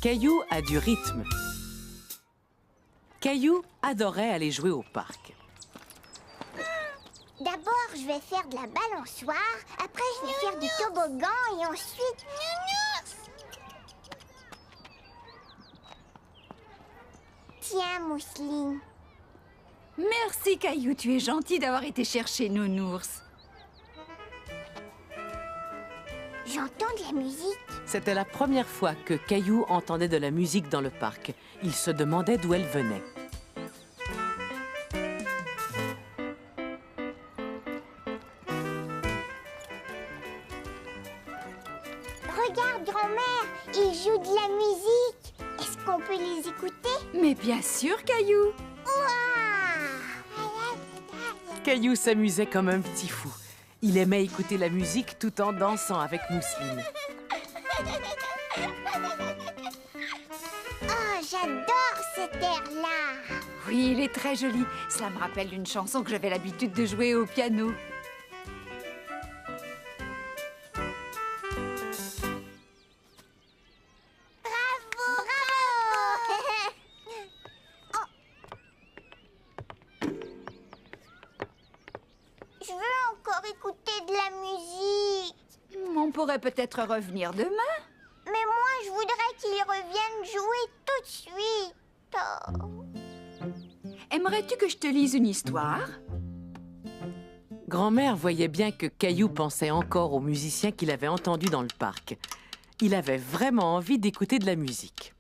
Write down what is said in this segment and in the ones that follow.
Caillou a du rythme. Caillou adorait aller jouer au parc. D'abord, je vais faire de la balançoire, après je vais faire du toboggan et ensuite... Tiens, Mousseline. Merci, Caillou, tu es gentil d'avoir été chercher Nounours. J'entends de la musique. C'était la première fois que Caillou entendait de la musique dans le parc. Il se demandait d'où elle venait. Regarde, grand-mère, ils jouent de la musique. Est-ce qu'on peut les écouter? Mais bien sûr, Caillou. Caillou s'amusait comme un petit fou. Il aimait écouter la musique tout en dansant avec Mousseline. Oh, j'adore cet air-là. Oui, il est très joli. Cela me rappelle une chanson que j'avais l'habitude de jouer au piano. Je veux encore écouter de la musique. On pourrait peut-être revenir demain. Mais moi, je voudrais qu'ils reviennent jouer tout de suite. Oh. Aimerais-tu que je te lise une histoire? Grand-mère voyait bien que Caillou pensait encore aux musiciens qu'il avait entendus dans le parc. Il avait vraiment envie d'écouter de la musique.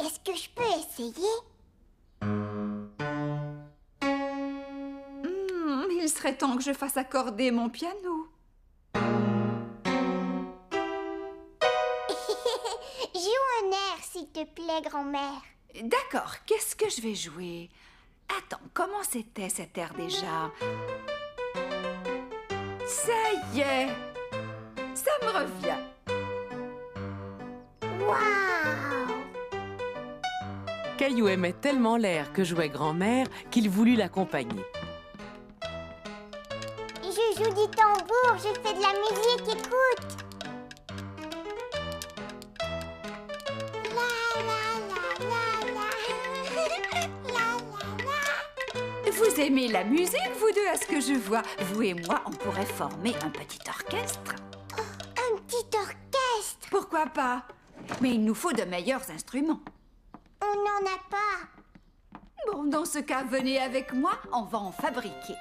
Est-ce que je peux essayer? Il serait temps que je fasse accorder mon piano. Joue un air, s'il te plaît, grand-mère. D'accord, qu'est-ce que je vais jouer? Attends, comment c'était cet air déjà? Ça y est! Ça me revient. Waouh! Caillou aimait tellement l'air que jouait grand-mère qu'il voulut l'accompagner. Je joue du tambour, je fais de la musique, écoute. La la la la la. La la la. Vous aimez la musique, vous deux, à ce que je vois? Vous et moi, on pourrait former un petit orchestre. Un petit orchestre. Pourquoi pas? Mais il nous faut de meilleurs instruments. On n'en a pas. Bon, dans ce cas, venez avec moi, on va en fabriquer.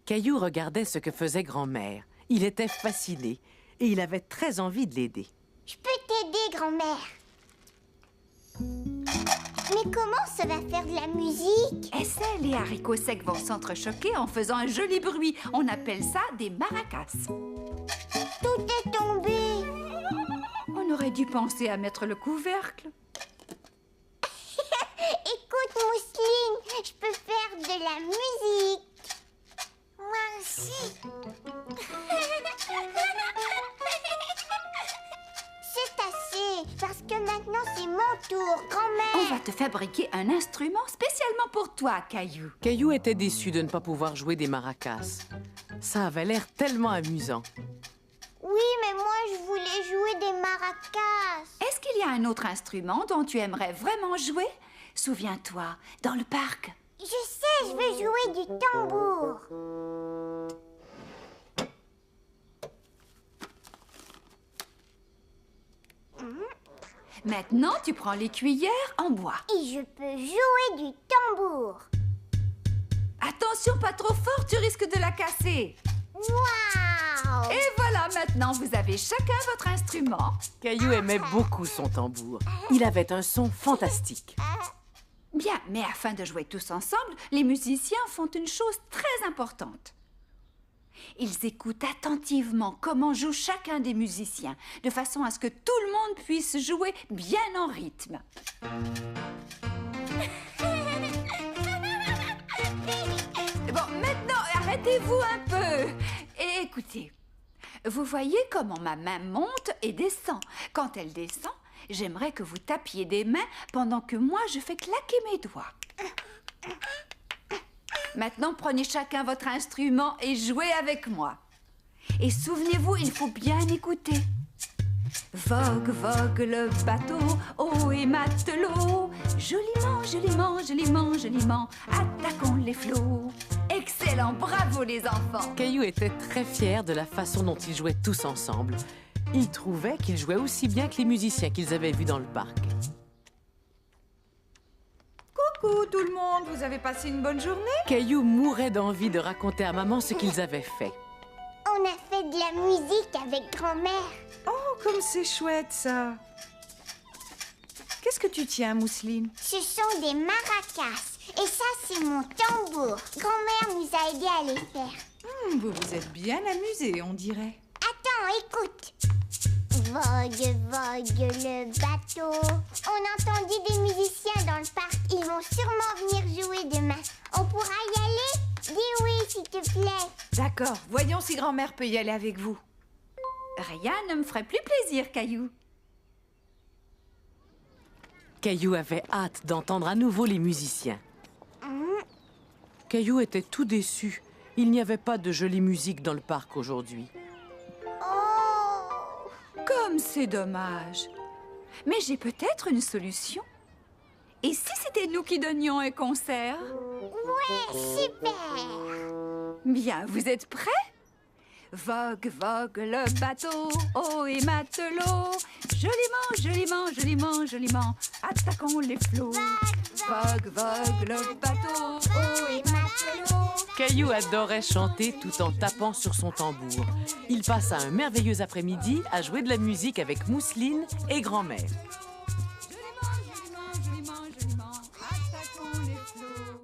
Caillou regardait ce que faisait grand-mère. Il était fasciné et il avait très envie de l'aider. Je peux t'aider, grand-mère. Mais comment ça va faire de la musique? Essaie, les haricots secs vont s'entrechoquer en faisant un joli bruit. On appelle ça des maracas. Tout est tombé. On aurait dû penser à mettre le couvercle. Écoute, Mousseline, je peux faire de la musique. Moi aussi. C'est assez, parce que maintenant c'est mon tour, On grand-mère. va te fabriquer un instrument spécialement pour toi, Caillou. Caillou était déçu de ne pas pouvoir jouer des maracas. Ça avait l'air tellement amusant. Oui, mais moi je voulais jouer des maracas. Est-ce qu'il y a un autre instrument dont tu aimerais vraiment jouer? Souviens-toi, dans le parc. Je sais, je veux jouer du tambour. Maintenant, tu prends les cuillères en bois. Et je peux jouer du tambour. Attention, pas trop fort, tu risques de la casser. Waouh! Et voilà, maintenant, vous avez chacun votre instrument. Caillou aimait beaucoup son tambour. Il avait un son fantastique. Bien, mais afin de jouer tous ensemble, les musiciens font une chose très importante. Ils écoutent attentivement comment joue chacun des musiciens, de façon à ce que tout le monde puisse jouer bien en rythme. Bon, maintenant, arrêtez-vous un peu et écoutez. Vous voyez comment ma main monte et descend. Quand elle descend, J'aimerais que vous tapiez des mains pendant que moi, je fais claquer mes doigts. Maintenant, prenez chacun votre instrument et jouez avec moi. Et souvenez-vous, il faut bien écouter. Vogue, vogue le bateau, eau et matelot. Joliment, joliment, joliment, joliment, attaquons les flots. Excellent, bravo les enfants. Caillou était très fier de la façon dont ils jouaient tous ensemble. Il trouvait qu'ils jouaient aussi bien que les musiciens qu'ils avaient vus dans le parc. Coucou tout le monde, vous avez passé une bonne journée? Caillou mourait d'envie de raconter à maman ce qu'ils avaient fait. On a fait de la musique avec grand-mère. Oh, comme c'est chouette ça! Qu'est-ce que tu tiens, Mousseline? Ce sont des maracas. Et ça, c'est mon tambour. Grand-mère nous a aidés à les faire. Vous vous êtes bien amusés, on dirait. Attends, écoute. Vogue, vogue le bateau. On entendit des musiciens dans le parc. Ils vont sûrement venir jouer demain. On pourra y aller? Dis oui, s'il te plaît. D'accord, voyons si grand-mère peut y aller avec vous. Rien ne me ferait plus plaisir, Caillou. Caillou avait hâte d'entendre à nouveau les musiciens. Caillou était tout déçu. Il n'y avait pas de jolie musique dans le parc aujourd'hui. Oh! Comme c'est dommage. Mais j'ai peut-être une solution. Et si c'était nous qui donnions un concert? Ouais, super! Bien, vous êtes prêts? Vogue, vogue le bateau, eau et matelot. Joliment, joliment, joliment, joliment, attaquons les flots. Vogue, vogue le bateau, eau et matelot. Caillou adorait chanter tout en tapant sur son tambour. Il passa un merveilleux après-midi à jouer de la musique avec Mousseline et grand-mère.